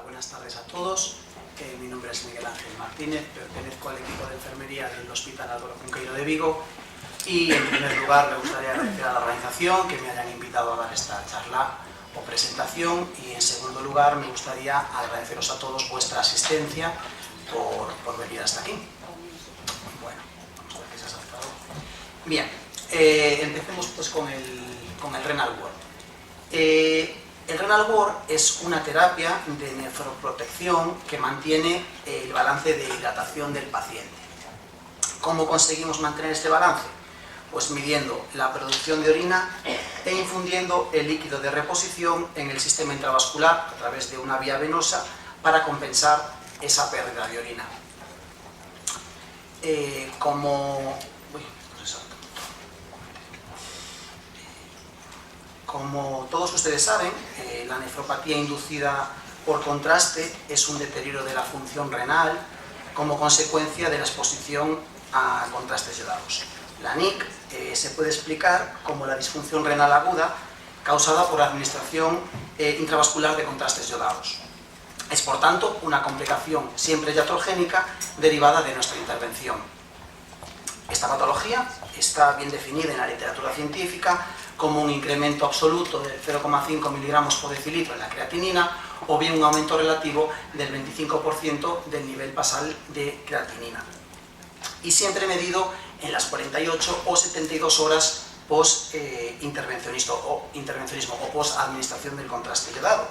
Buenas tardes a todos. Mi nombre es Miguel Ángel Martínez, pertenezco al equipo de enfermería del Hospital Álvaro Cunqueiro de Vigo y en primer lugar me gustaría agradecer a la organización que me hayan invitado a dar esta charla o presentación y en segundo lugar me gustaría agradeceros a todos vuestra asistencia por venir hasta aquí. Bueno, vamos a ver qué se ha saltado. Bien, empecemos pues con el Renal Ward. El Renal Ward es una terapia de nefroprotección que mantiene el balance de hidratación del paciente. ¿Cómo conseguimos mantener este balance? Pues midiendo la producción de orina e infundiendo el líquido de reposición en el sistema intravascular a través de una vía venosa para compensar esa pérdida de orina. Como todos ustedes saben, la nefropatía inducida por contraste es un deterioro de la función renal como consecuencia de la exposición a contrastes yodados. La NIC se puede explicar como la disfunción renal aguda causada por la administración intravascular de contrastes yodados. Es, por tanto, una complicación siempre iatrogénica derivada de nuestra intervención. Esta patología está bien definida en la literatura científica como un incremento absoluto del 0,5 miligramos por decilitro en la creatinina o bien un aumento relativo del 25% del nivel basal de creatinina. Y siempre medido en las 48 o 72 horas post-intervencionismo o post-administración del contraste yodado.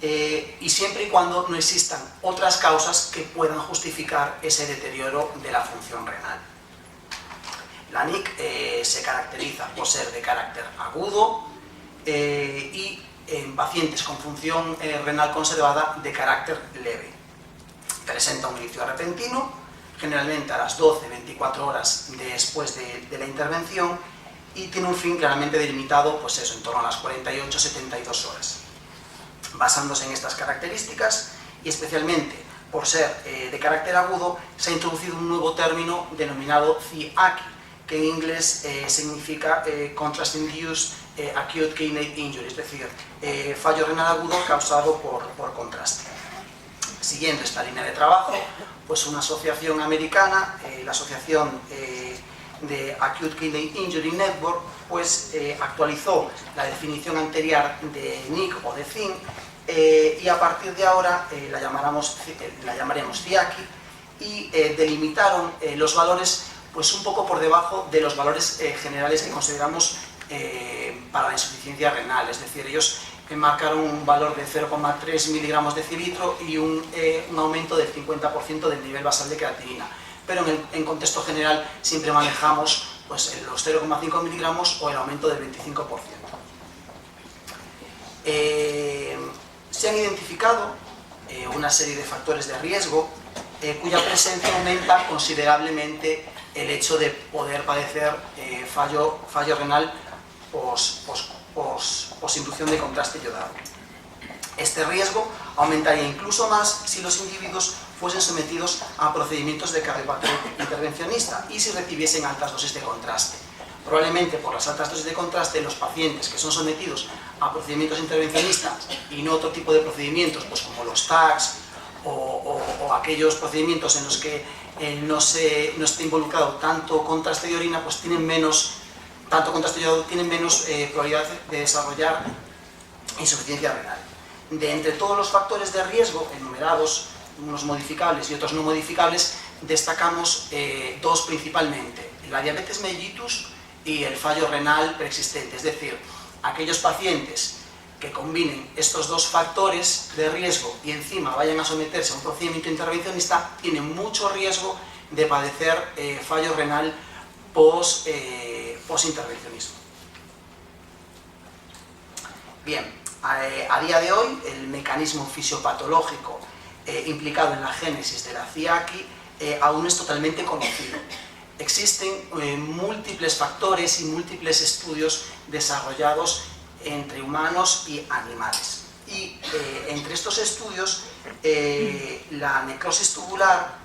Y siempre y cuando no existan otras causas que puedan justificar ese deterioro de la función renal. La NIC se caracteriza por ser de carácter agudo y en pacientes con función renal conservada de carácter leve. Presenta un inicio repentino, generalmente a las 12-24 horas después de la intervención y tiene un fin claramente delimitado, pues eso, en torno a las 48-72 horas. Basándose en estas características y especialmente por ser de carácter agudo, se ha introducido un nuevo término denominado CIACI, que en inglés significa Contrast-Induced Acute Kidney Injury, es decir, fallo renal agudo causado por contraste. Siguiendo esta línea de trabajo, pues una asociación americana, la Asociación de Acute Kidney Injury Network, pues actualizó la definición anterior de NIC o de CIN y a partir de ahora la llamaremos CIACI y delimitaron los valores pues un poco por debajo de los valores generales que consideramos para la insuficiencia renal, es decir, ellos marcaron un valor de 0,3 miligramos decilitro y un aumento del 50% del nivel basal de creatinina, pero en contexto general siempre manejamos pues, los 0,5 miligramos o el aumento del 25%. Se han identificado una serie de factores de riesgo cuya presencia aumenta considerablemente el hecho de poder padecer fallo renal posinducción de contraste yodado. Este riesgo aumentaría incluso más si los individuos fuesen sometidos a procedimientos de cardiopatía intervencionista y si recibiesen altas dosis de contraste. Probablemente por las altas dosis de contraste, los pacientes que son sometidos a procedimientos intervencionistas y no otro tipo de procedimientos, pues como los TACs o aquellos procedimientos en los que no esté involucrado tanto contraste de orina, pues tienen menos probabilidad de desarrollar insuficiencia renal. De entre todos los factores de riesgo enumerados, unos modificables y otros no modificables, destacamos dos principalmente: la diabetes mellitus y el fallo renal preexistente, es decir, aquellos pacientes que combinen estos dos factores de riesgo y encima vayan a someterse a un procedimiento intervencionista, tienen mucho riesgo de padecer fallo renal post-intervencionismo. Bien, a día de hoy el mecanismo fisiopatológico implicado en la génesis de la CIACI aún es totalmente conocido. Existen múltiples factores y múltiples estudios desarrollados entre humanos y animales. Y entre estos estudios, la necrosis tubular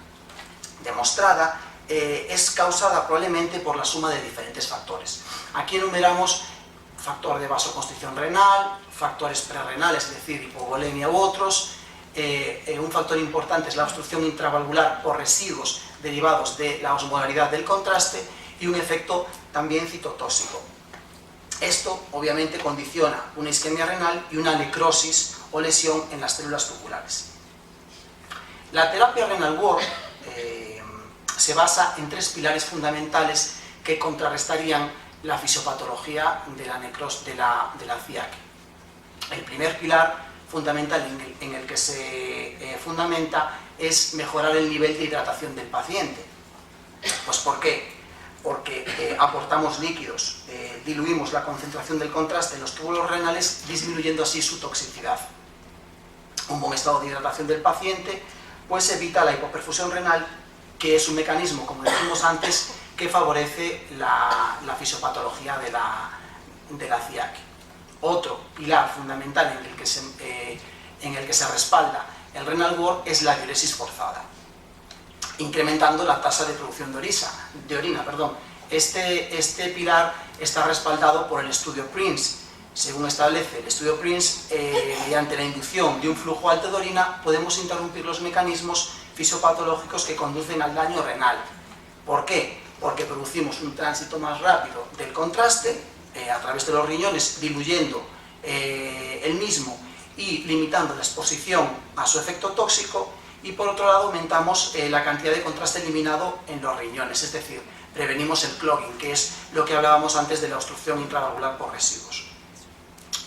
demostrada es causada probablemente por la suma de diferentes factores. Aquí enumeramos factor de vasoconstricción renal, factores prerrenales, es decir, hipovolemia u otros, un factor importante es la obstrucción intravalvular por residuos derivados de la osmolaridad del contraste y un efecto también citotóxico. Esto obviamente condiciona una isquemia renal y una necrosis o lesión en las células tubulares. La terapia Renal Ward se basa en 3 pilares fundamentales que contrarrestarían la fisiopatología de la CIAC. El primer pilar fundamental en el que se fundamenta es mejorar el nivel de hidratación del paciente. Pues ¿por qué? Porque aportamos líquidos, diluimos la concentración del contraste en los túbulos renales, disminuyendo así su toxicidad. Un buen estado de hidratación del paciente pues evita la hipoperfusión renal, que es un mecanismo, como dijimos antes, que favorece la fisiopatología de la CIAC. Otro pilar fundamental en el que se respalda el Renal Ward es la diuresis forzada, incrementando la tasa de producción de orina. Este pilar está respaldado por el estudio PRINCE. Según establece el estudio PRINCE, mediante la inducción de un flujo alto de orina podemos interrumpir los mecanismos fisiopatológicos que conducen al daño renal. ¿Por qué? Porque producimos un tránsito más rápido del contraste a través de los riñones, diluyendo el mismo y limitando la exposición a su efecto tóxico, y por otro lado aumentamos la cantidad de contraste eliminado en los riñones, es decir, prevenimos el clogging, que es lo que hablábamos antes de la obstrucción intravalvular por residuos.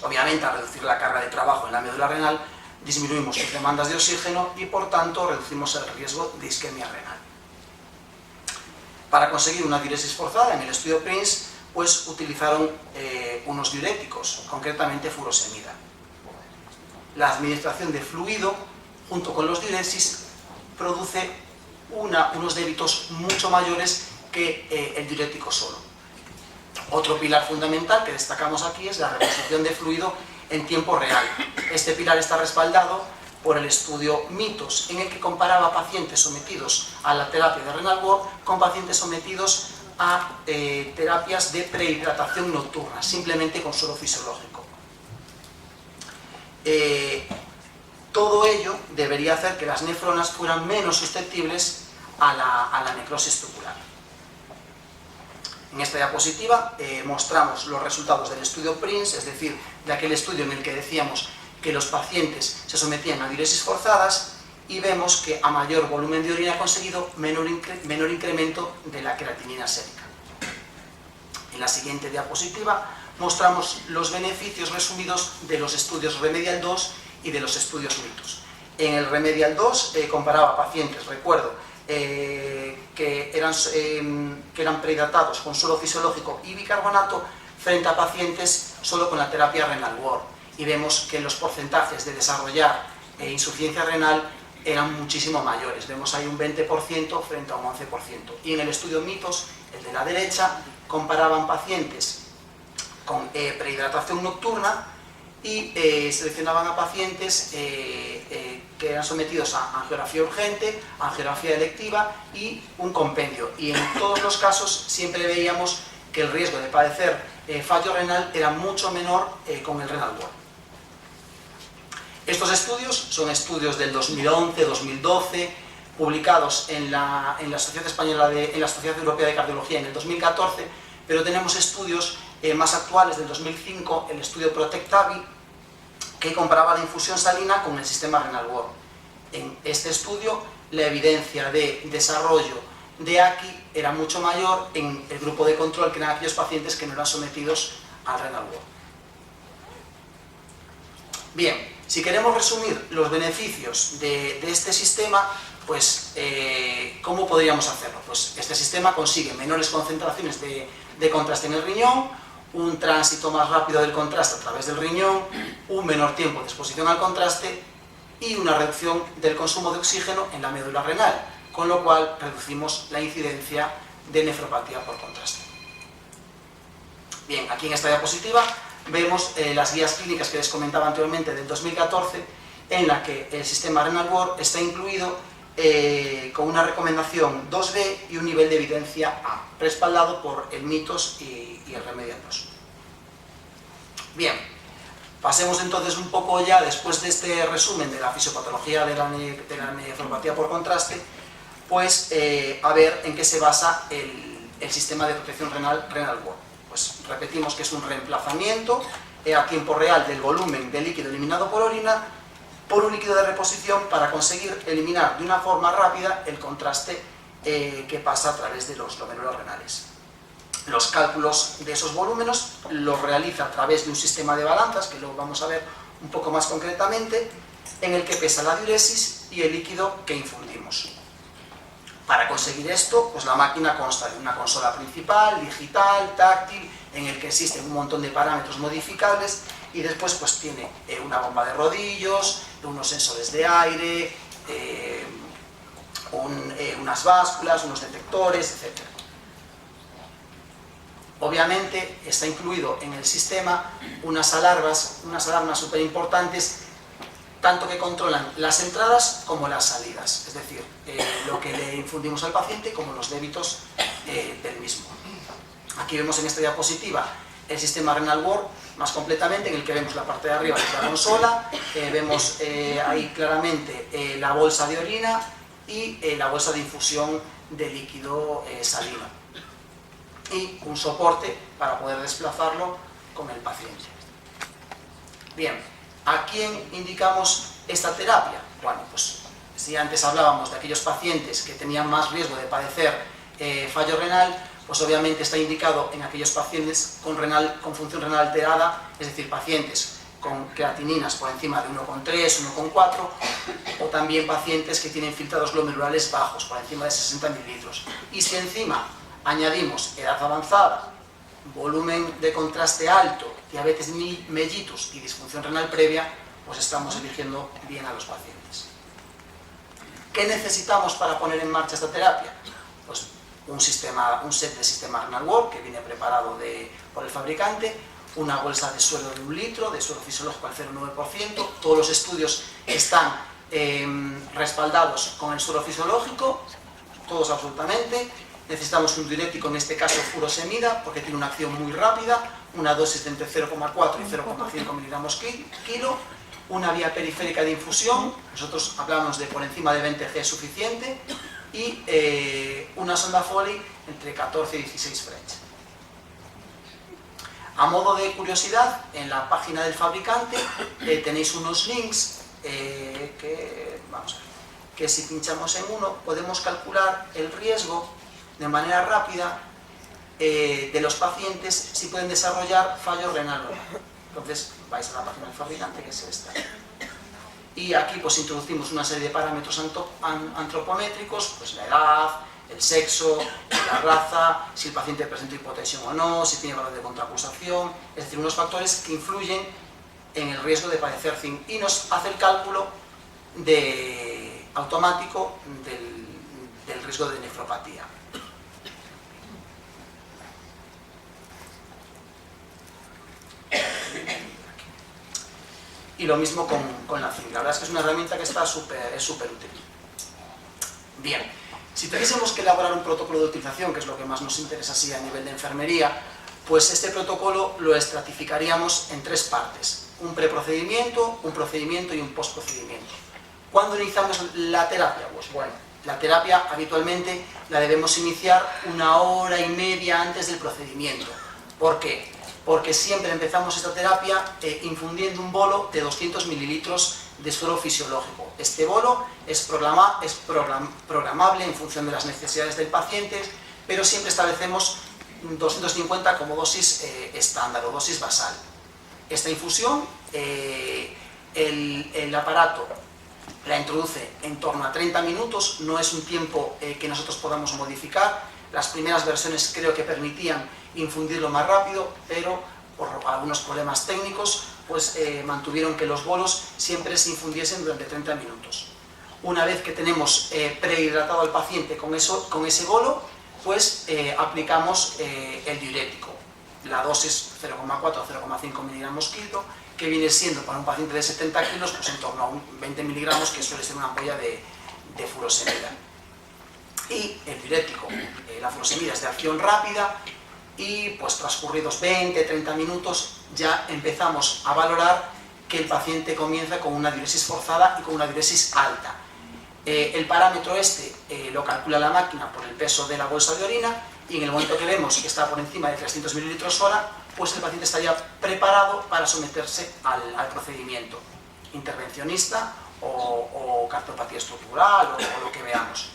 Obviamente, al reducir la carga de trabajo en la médula renal, disminuimos sus demandas de oxígeno y por tanto reducimos el riesgo de isquemia renal. Para conseguir una diuresis forzada, en el estudio PRINCE, pues utilizaron unos diuréticos, concretamente furosemida. La administración de fluido junto con los diuresis produce unos débitos mucho mayores que el diurético solo. Otro pilar fundamental que destacamos aquí es la reposición de fluido en tiempo real. Este pilar está respaldado por el estudio MITOS, en el que comparaba pacientes sometidos a la terapia de Renal Ward con pacientes sometidos a terapias de prehidratación nocturna, simplemente con suero fisiológico. Todo ello debería hacer que las nefronas fueran menos susceptibles a la necrosis tubular. En esta diapositiva mostramos los resultados del estudio PRINCE, es decir, de aquel estudio en el que decíamos que los pacientes se sometían a diuresis forzadas, y vemos que a mayor volumen de orina conseguido, menor incremento de la creatinina sérica. En la siguiente diapositiva mostramos los beneficios resumidos de los estudios Remedial 2 y de los estudios MITOS. En el Remedial 2 comparaba pacientes, recuerdo, que eran prehidratados con suero fisiológico y bicarbonato frente a pacientes solo con la terapia Renal Ward, y vemos que los porcentajes de desarrollar insuficiencia renal eran muchísimo mayores. Vemos ahí un 20% frente a un 11%. Y en el estudio MITOS, el de la derecha, comparaban pacientes con prehidratación nocturna y seleccionaban a pacientes que eran sometidos a angiografía urgente, angiografía electiva y un compendio. Y en todos los casos siempre veíamos que el riesgo de padecer fallo renal era mucho menor con el Renal Ward. Estos estudios son estudios del 2011-2012, publicados en la Sociedad Europea de Cardiología en el 2014, pero tenemos estudios más actuales del 2005, el estudio PROTECT-AVI, que comparaba la infusión salina con el sistema Renal Ward. En este estudio, la evidencia de desarrollo de AKI era mucho mayor en el grupo de control, que eran aquellos pacientes que no eran sometidos al Renal Ward. Bien, si queremos resumir los beneficios de este sistema, pues ¿cómo podríamos hacerlo? Pues este sistema consigue menores concentraciones de contraste en el riñón, un tránsito más rápido del contraste a través del riñón, un menor tiempo de exposición al contraste y una reducción del consumo de oxígeno en la médula renal, con lo cual reducimos la incidencia de nefropatía por contraste. Bien, aquí en esta diapositiva vemos las guías clínicas que les comentaba anteriormente del 2014, en la que el sistema Renal Ward está incluido con una recomendación 2B y un nivel de evidencia A, respaldado por el MITOS y el Remedial 2. Bien, Pasemos entonces un poco ya, después de este resumen de la fisiopatología de la nefropatía por contraste, pues a ver en qué se basa el sistema de protección renal Renal-Ward. Pues repetimos que es un reemplazamiento a tiempo real del volumen de líquido eliminado por orina por un líquido de reposición para conseguir eliminar de una forma rápida el contraste que pasa a través de los glomérulos renales. Los cálculos de esos volúmenes los realiza a través de un sistema de balanzas, que lo vamos a ver un poco más concretamente, en el que pesa la diuresis y el líquido que infundimos. Para conseguir esto, pues la máquina consta de una consola principal, digital, táctil, en el que existen un montón de parámetros modificables, y después pues tiene una bomba de rodillos, unos sensores de aire, unas básculas, unos detectores, etc. Obviamente está incluido en el sistema unas alarmas súper importantes, tanto que controlan las entradas como las salidas, es decir, lo que le infundimos al paciente como los débitos del mismo. Aquí vemos en esta diapositiva el sistema Renal-Ward más completamente, en el que vemos la parte de arriba de la consola, vemos ahí claramente la bolsa de orina y la bolsa de infusión de líquido salino, y un soporte para poder desplazarlo con el paciente. Bien, ¿a quién indicamos esta terapia? Bueno, pues si antes hablábamos de aquellos pacientes que tenían más riesgo de padecer fallo renal, pues obviamente está indicado en aquellos pacientes con función renal alterada, es decir, pacientes con creatininas por encima de 1,3, 1,4, o también pacientes que tienen filtrados glomerulares bajos, por encima de 60 mililitros. Y si encima añadimos edad avanzada, volumen de contraste alto, diabetes mellitus y disfunción renal previa, pues estamos eligiendo bien a los pacientes. ¿Qué necesitamos para poner en marcha esta terapia? Pues un set de sistema Renal-Ward que viene preparado por el fabricante, una bolsa de suero de 1 litro, de suero fisiológico al 0,9%, todos los estudios están respaldados con el suero fisiológico, todos absolutamente. Necesitamos un diurético, en este caso furosemida, porque tiene una acción muy rápida, una dosis de entre 0,4 y 0,5 miligramos kilo, una vía periférica de infusión, nosotros hablamos de por encima de 20 G es suficiente, y una sonda Foley entre 14 y 16 French. A modo de curiosidad, en la página del fabricante tenéis unos links que si pinchamos en uno podemos calcular el riesgo de manera rápida de los pacientes si pueden desarrollar fallo renal. Entonces vais a la página del fabricante, que es esta, y aquí pues introducimos una serie de parámetros antropométricos, pues la edad, el sexo, la raza, si el paciente presenta hipotensión o no, si tiene valor de contrapulsación, es decir, unos factores que influyen en el riesgo de padecer CIN, y nos hace el cálculo automático del riesgo de nefropatía. Y lo mismo con la CIN. La verdad es que es una herramienta que está súper útil. Bien, si tuviésemos que elaborar un protocolo de utilización, que es lo que más nos interesa así a nivel de enfermería, pues este protocolo lo estratificaríamos en 3 partes: un preprocedimiento, un procedimiento y un postprocedimiento. ¿Cuándo iniciamos la terapia? Pues bueno, la terapia habitualmente la debemos iniciar 1 hora y media antes del procedimiento. ¿Por qué? Porque siempre empezamos esta terapia infundiendo un bolo de 200 mililitros de suero fisiológico. Este bolo es programable en función de las necesidades del paciente, pero siempre establecemos 250 como dosis estándar o dosis basal. Esta infusión, el aparato la introduce en torno a 30 minutos, no es un tiempo que nosotros podamos modificar. Las primeras versiones creo que permitían infundirlo más rápido, pero por algunos problemas técnicos pues mantuvieron que los bolos siempre se infundiesen durante 30 minutos. Una vez que tenemos prehidratado al paciente con ese bolo, pues aplicamos el diurético, la dosis 0,4 o 0,5 miligramos kilo, que viene siendo para un paciente de 70 kilos pues en torno a 20 miligramos, que suele ser una ampolla de furosemida. Y el diurético, la furosemida, es de acción rápida, y pues transcurridos 20-30 minutos ya empezamos a valorar que el paciente comienza con una diuresis forzada y con una diuresis alta. El parámetro lo calcula la máquina por el peso de la bolsa de orina, y en el momento que vemos que está por encima de 300 mililitros hora, pues el paciente estaría preparado para someterse al procedimiento intervencionista o cardiopatía estructural o lo que veamos.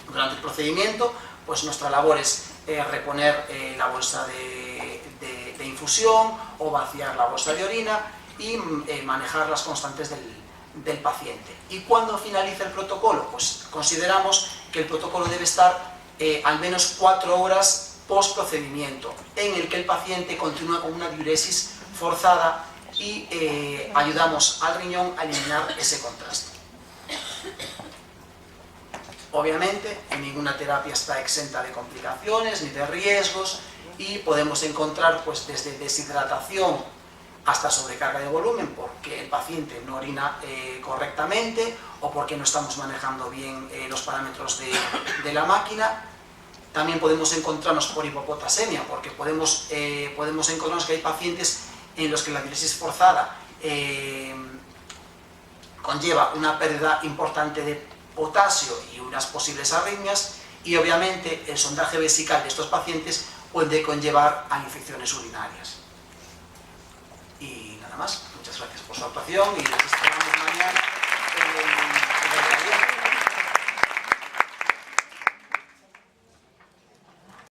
Durante el procedimiento, pues nuestra labor es reponer la bolsa de infusión o vaciar la bolsa de orina y manejar las constantes del paciente. Y cuando finaliza el protocolo, pues consideramos que el protocolo debe estar al menos 4 horas post procedimiento, en el que el paciente continúa con una diuresis forzada y ayudamos al riñón a eliminar ese contraste. Obviamente, ninguna terapia está exenta de complicaciones ni de riesgos, y podemos encontrar pues desde deshidratación hasta sobrecarga de volumen porque el paciente no orina correctamente o porque no estamos manejando bien los parámetros de la máquina. También podemos encontrarnos por hipopotasemia, porque podemos encontrarnos que hay pacientes en los que la diuresis forzada conlleva una pérdida importante de potasio y unas posibles arritmias, y obviamente el sondaje vesical de estos pacientes puede conllevar a infecciones urinarias. Y nada más, muchas gracias por su actuación y les esperamos mañana.